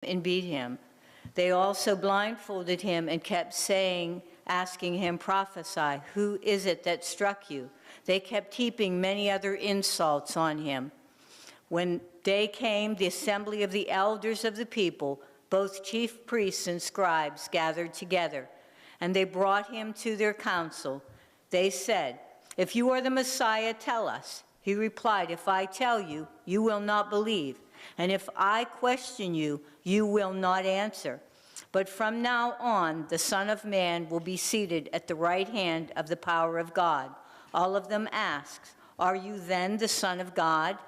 and beat him. They also blindfolded him and kept asking him, "Prophesy, who is it that struck you?" They kept heaping many other insults on him. When day came, the assembly of the elders of the people, both chief priests and scribes, gathered together, and they brought him to their council. They said, "If you are the Messiah, tell us." He replied, "If I tell you, you will not believe. And if I question you, you will not answer. But from now on, the Son of Man will be seated at the right hand of the power of God." All of them asked, "Are you then the Son of God?"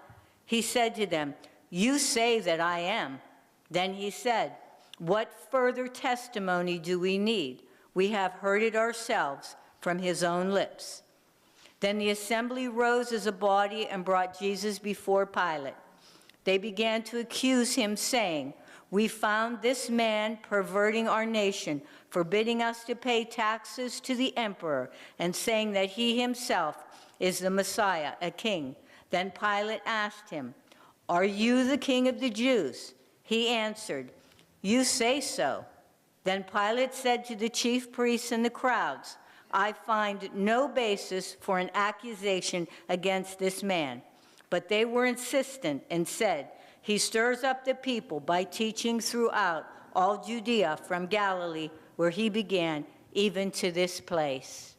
He said to them, "You say that I am." Then he said, "What further testimony do we need? We have heard it ourselves from his own lips." Then the assembly rose as a body and brought Jesus before Pilate. They began to accuse him, saying, "We found this man perverting our nation, forbidding us to pay taxes to the emperor, and saying that he himself is the Messiah, a king." Then Pilate asked him, "Are you the king of the Jews?" He answered, "You say so." Then Pilate said to the chief priests and the crowds, "I find no basis for an accusation against this man." But they were insistent and said, "He stirs up the people by teaching throughout all Judea, from Galilee, where he began, even to this place."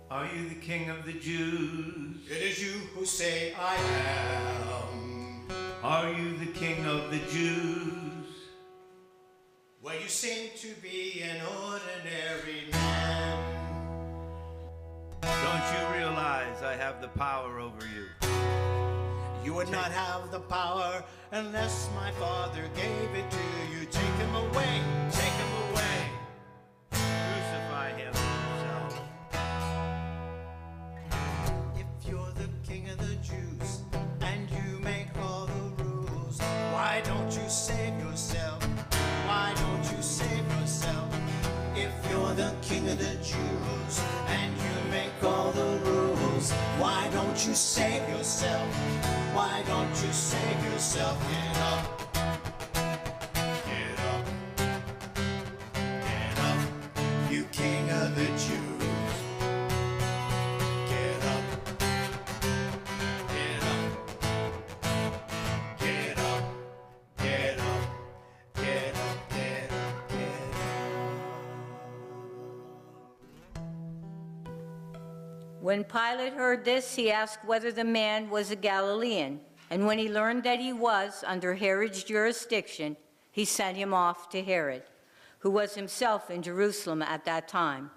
Are you the king of the Jews? It is you who say I am. Are you the king of the Jews? Well, you seem to be an ordinary man. Don't you realize I have the power over you? You would not have the power unless my Father gave it to you. Take him away, take him away. Crucify him yourself. If you're the king of the Jews and you make all the rules, why don't you save yourself? Why don't you save yourself? If you're the king of the Jews and you make all the rules, why don't you save yourself? Why don't you save yourself? Get up. Get up. Get up. You king of the Jews. Get up. Get up. Get up. Get up. Get up. Get up. Get up. When Pilate heard this, he asked whether the man was a Galilean. And when he learned that he was under Herod's jurisdiction, he sent him off to Herod, who was himself in Jerusalem at that time.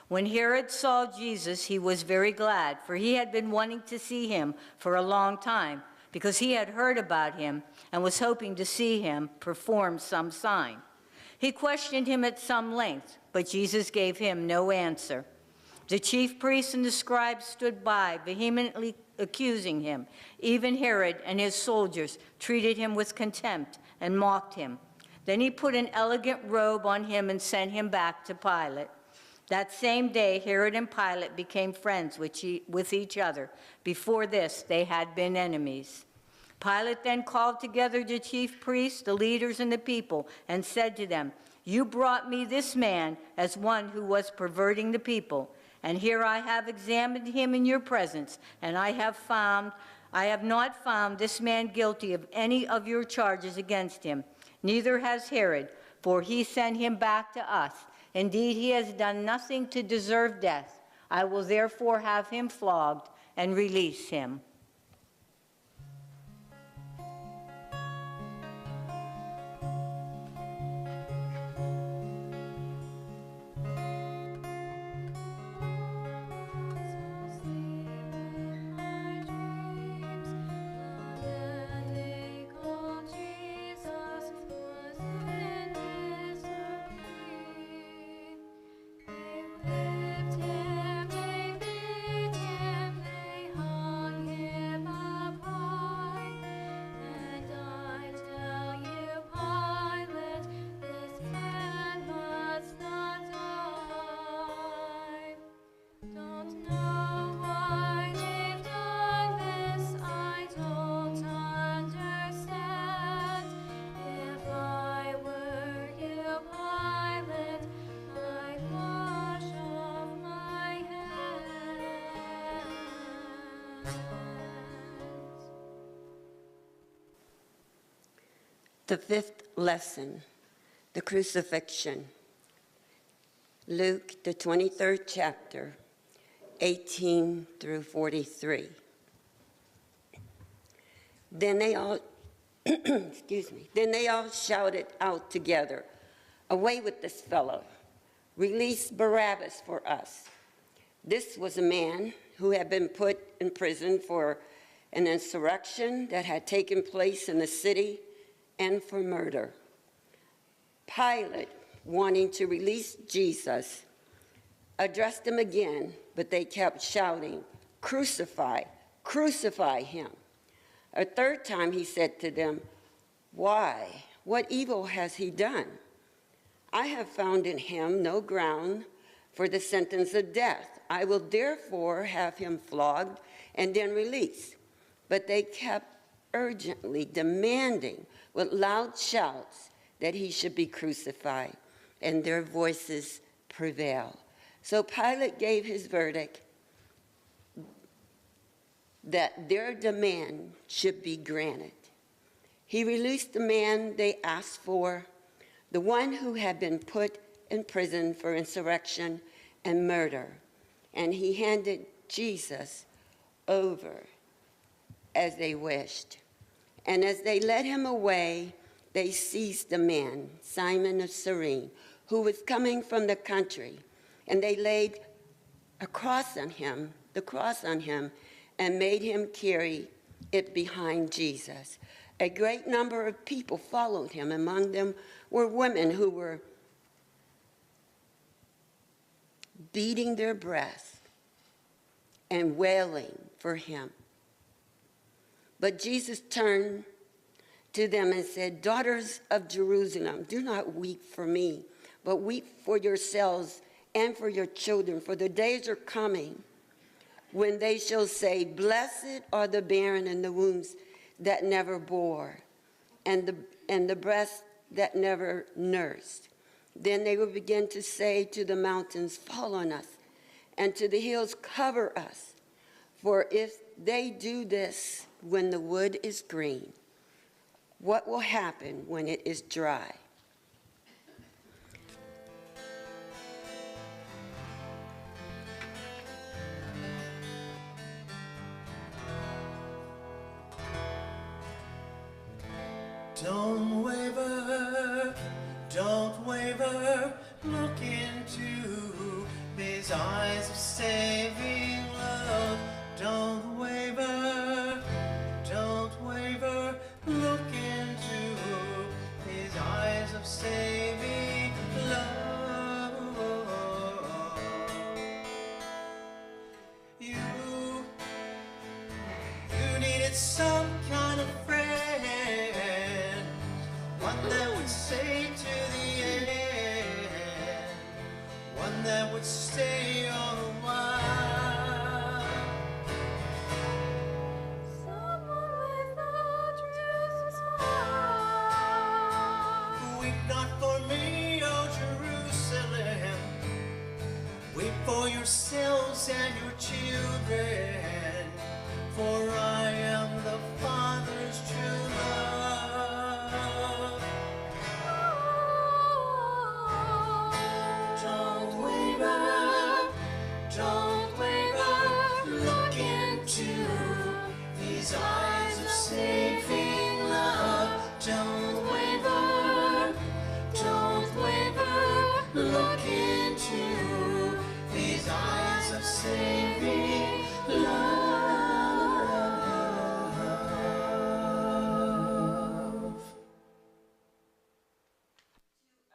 When Herod saw Jesus, he was very glad, for he had been wanting to see him for a long time, because he had heard about him and was hoping to see him perform some sign. He questioned him at some length, but Jesus gave him no answer. The chief priests and the scribes stood by, vehemently accusing him. Even Herod and his soldiers treated him with contempt and mocked him. Then he put an elegant robe on him and sent him back to Pilate. That same day, Herod and Pilate became friends with each other. Before this, they had been enemies. Pilate then called together the chief priests, the leaders, and the people, and said to them, "You brought me this man as one who was perverting the people. And here I have examined him in your presence, and I have not found this man guilty of any of your charges against him. Neither has Herod, for he sent him back to us. Indeed, he has done nothing to deserve death. I will therefore have him flogged and release him." They whipped him, they beat him, they hung him. The fifth lesson, the crucifixion. Luke, the 23rd chapter, 18 through 43. Then they all, then they all shouted out together, "Away with this fellow! Release Barabbas for us." This was a man who had been put in prison for an insurrection that had taken place in the city and for murder. Pilate, wanting to release Jesus, addressed them again, but they kept shouting, "Crucify, crucify him." A third time he said to them, "Why? What evil has he done? I have found in him no ground for the sentence of death. I will therefore have him flogged and then released." But they kept urgently demanding with loud shouts that he should be crucified, and their voices prevailed. So Pilate gave his verdict that their demand should be granted. He released the man they asked for, the one who had been put in prison for insurrection and murder, and he handed Jesus over as they wished. And as they led him away, they seized the man, Simon of Cyrene, who was coming from the country, and they laid the cross on him, and made him carry it behind Jesus. A great number of people followed him. Among them were women who were beating their breasts and wailing for him. But Jesus turned to them and said, "Daughters of Jerusalem, do not weep for me, but weep for yourselves and for your children, for the days are coming when they shall say, 'Blessed are the barren and the wombs that never bore, and the breasts that never nursed.' Then they will begin to say to the mountains, 'Fall on us,' and to the hills, 'Cover us.' For if they do this when the wood is green, what will happen when it is dry?" Don't waver, look into his eyes of saving love. Don't waver, look into his eyes of saving love. You needed some kind of friend, one that would stay to the end, one that would stay all the while. Someone without truth smile. Weep not for me, O Jerusalem. Weep for yourselves and your children, for I am the Father's true love. Don't waver, look into these eyes of saving love. Don't waver, look into these eyes of saving love.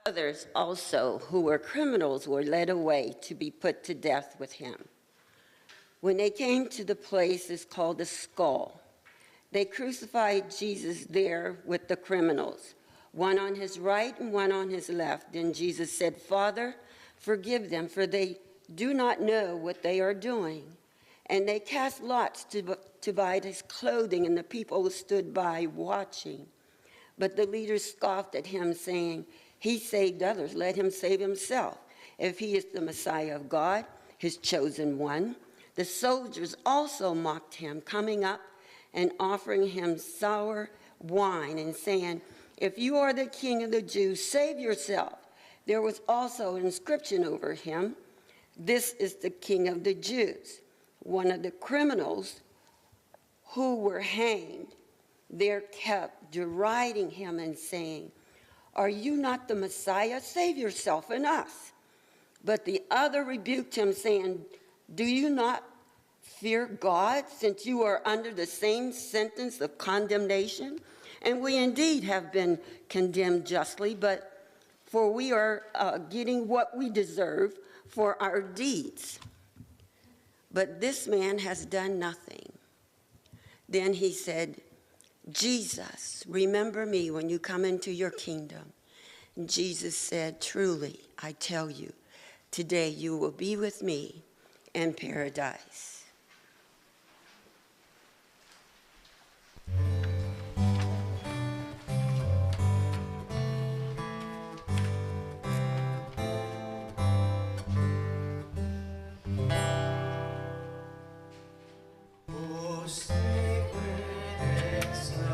Others also who were criminals were led away to be put to death with him. When they came to the place is called the Skull, they crucified Jesus there with the criminals, one on his right and one on his left. Then Jesus said, "Father, forgive them, for they do not know what they are doing." And they cast lots to divide his clothing, and the people stood by watching. But the leaders scoffed at him, saying, "He saved others, let him save himself, if he is the Messiah of God, his chosen one." The soldiers also mocked him, coming up and offering him sour wine and saying, If you are the King of the Jews, save yourself. There was also an inscription over him, "This is the King of the Jews." One of the criminals who were hanged there kept deriding him and saying, "Are you not the Messiah? Save yourself and us." But the other rebuked him, saying, "Do you not fear God, since you are under the same sentence of condemnation? And we indeed have been condemned justly, but for we are getting what we deserve for our deeds. But this man has done nothing." Then he said, "Jesus, remember me when you come into your kingdom." And Jesus said, "Truly, I tell you, today you will be with me in paradise." Oh, sacred is the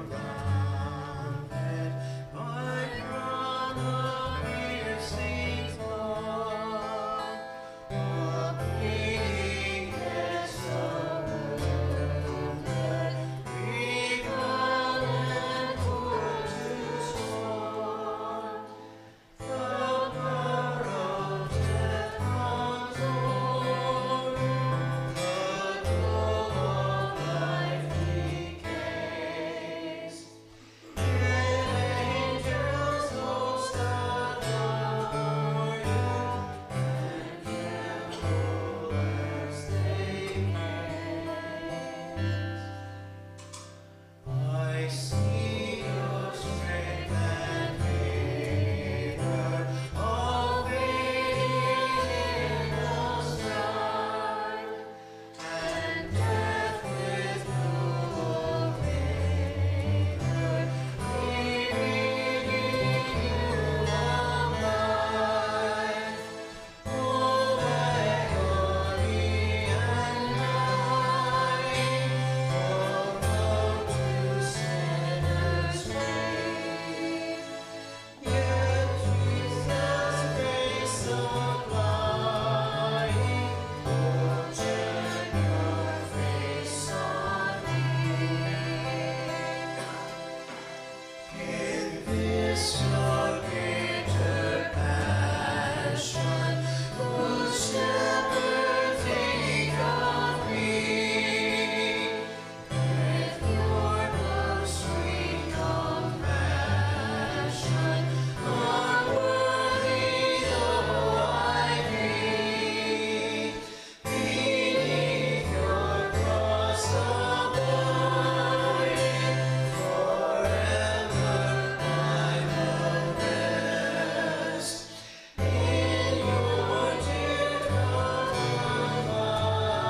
rounded by crown of piercing thorn. Oh, bleeding is the wounded, begun and put to scorn. The power of death comes o'er, the glow of life decays. Yet angels host adore you, and tremble as they gaze. I see your strength and vigor, all fading in the strife, and death with cruel vigor, leaving you long life. Oh, agony and dying, oh, come to sinners free. Yet Jesus' grace supplying, oh, turn your face on me. In this your greater passion, whose shepherd think of me. With your most sweet compassion, unworthy though I be, beneath your cross abiding, forever I will rest. In your dear love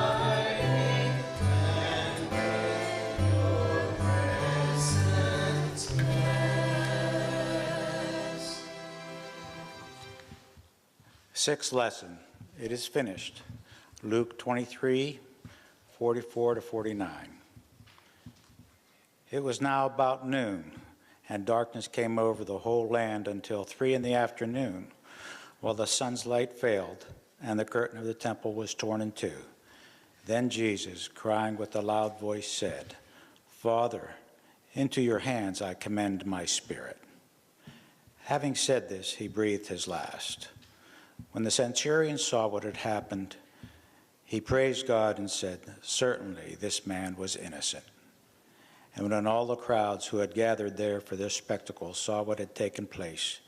abiding, and with your presence blessed. Sixth lesson, it is finished. Luke 23, 44 to 49. It was now about noon, and darkness came over the whole land until 3 in the afternoon, while the sun's light failed, and the curtain of the temple was torn in two. Then Jesus, crying with a loud voice, said, "Father, into your hands I commend my spirit." Having said this, he breathed his last. When the centurion saw what had happened, he praised God and said, "Certainly this man was innocent." And when all the crowds who had gathered there for this spectacle saw what had taken place,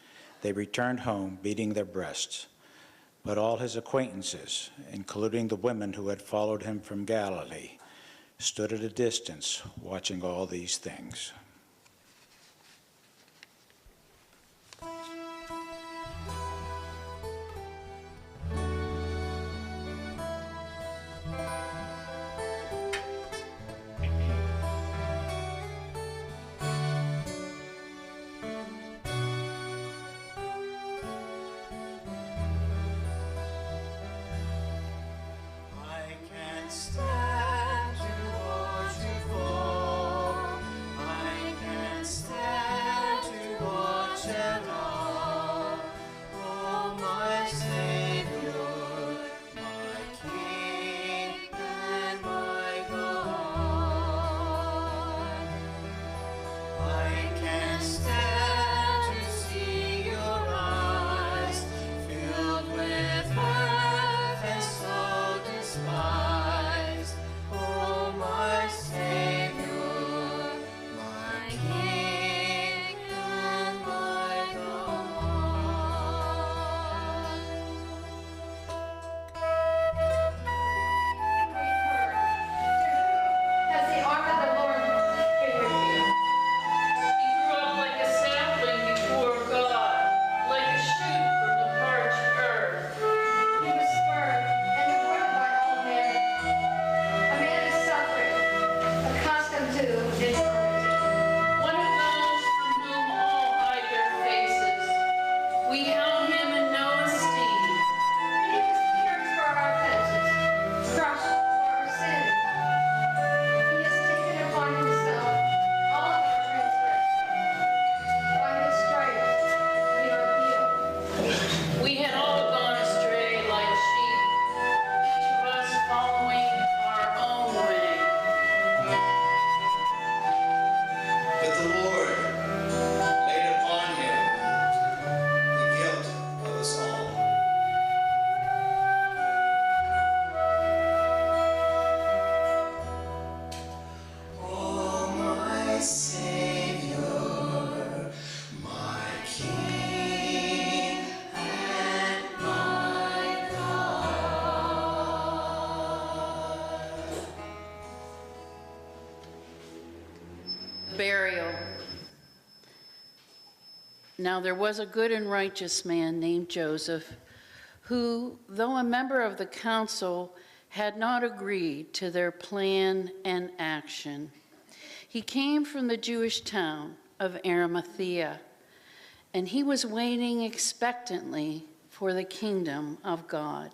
they returned home, beating their breasts. But all his acquaintances, including the women who had followed him from Galilee, stood at a distance watching all these things. I can't stand to watch you fall. I burial. Now there was a good and righteous man named Joseph, who, though a member of the council, had not agreed to their plan and action. He came from the Jewish town of Arimathea, and he was waiting expectantly for the kingdom of God.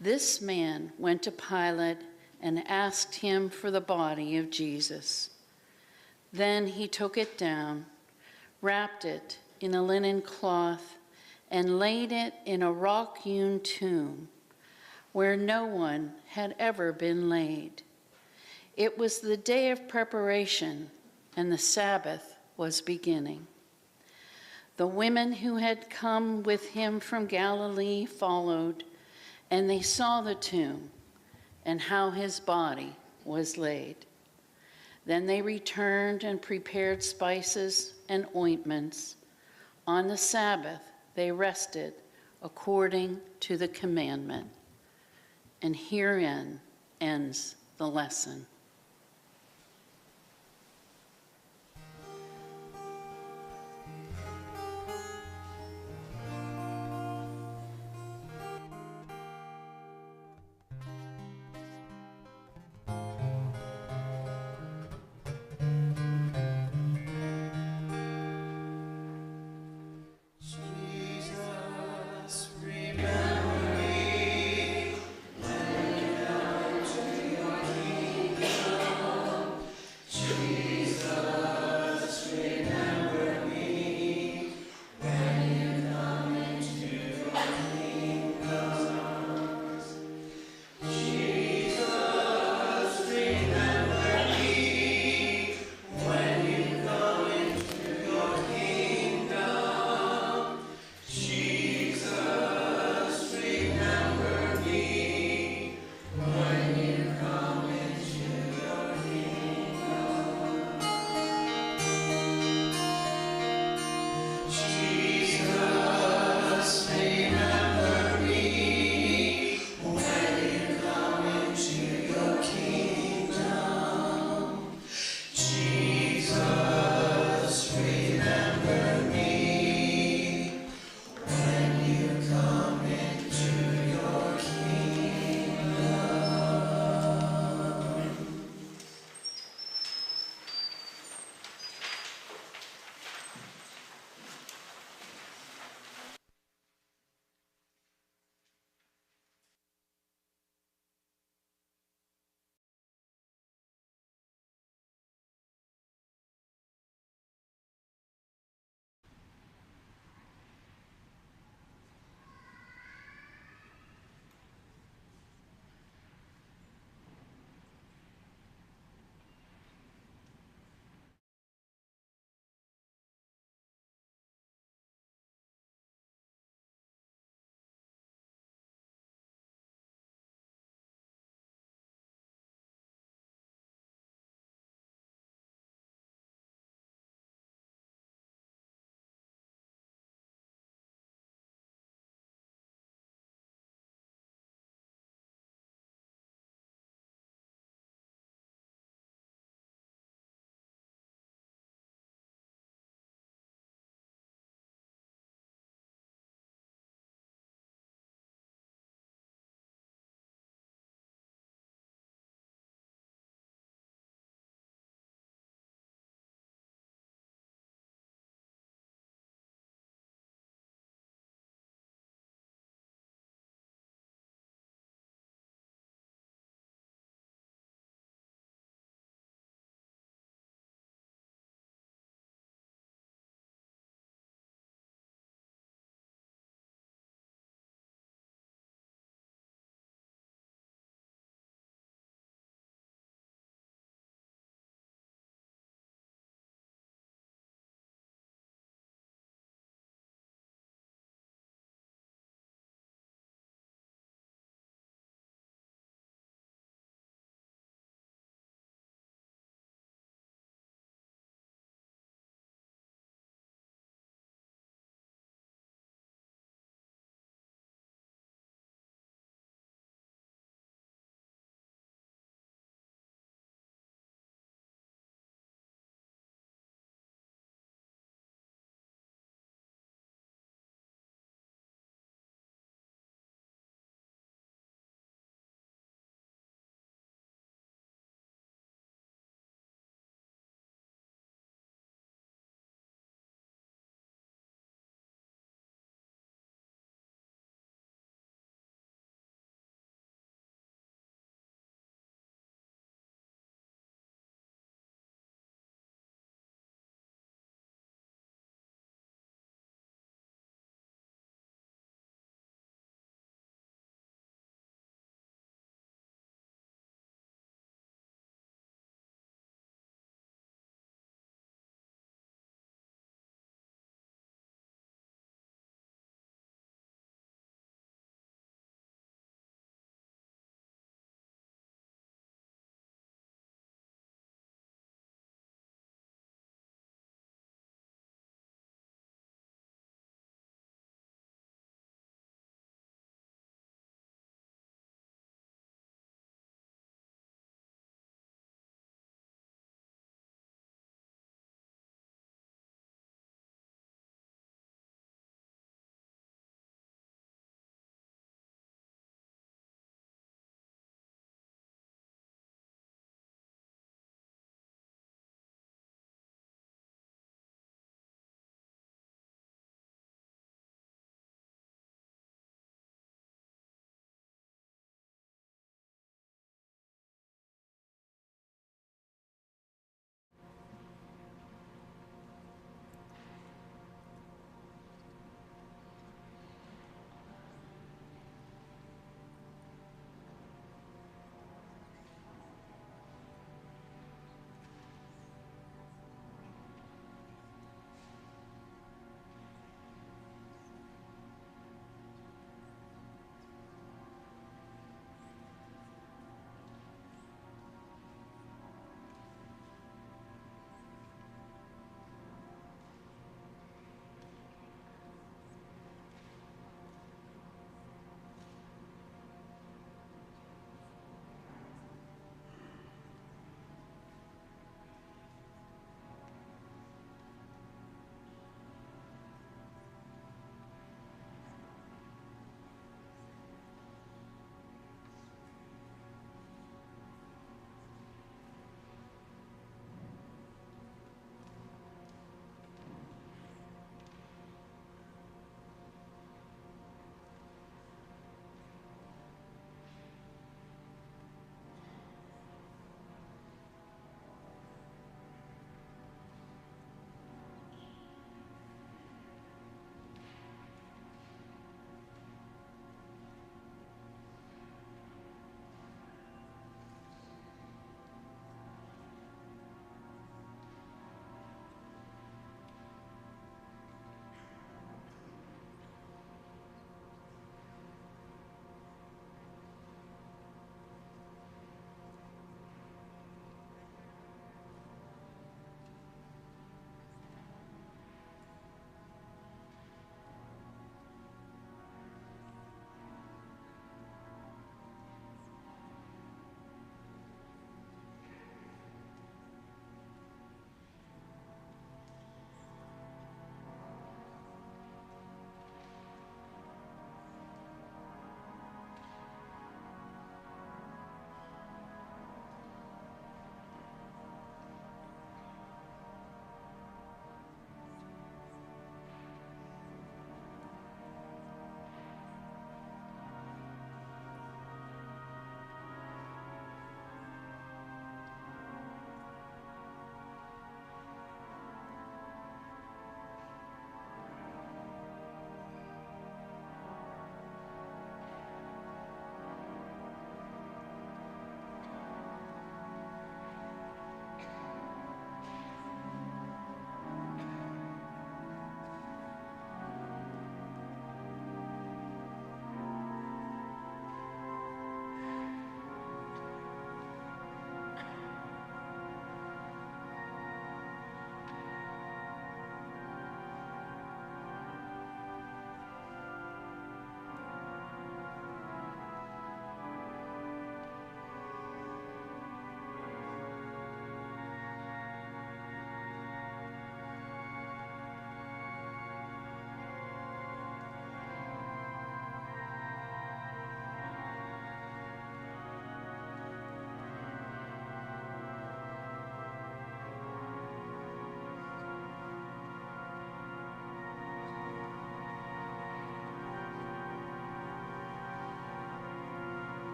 This man went to Pilate and asked him for the body of Jesus. Then he took it down, wrapped it in a linen cloth, and laid it in a rock-hewn tomb where no one had ever been laid. It was the day of preparation, and the Sabbath was beginning. The women who had come with him from Galilee followed, and they saw the tomb and how his body was laid. Then they returned and prepared spices and ointments. On the Sabbath, they rested according to the commandment. And herein ends the lesson.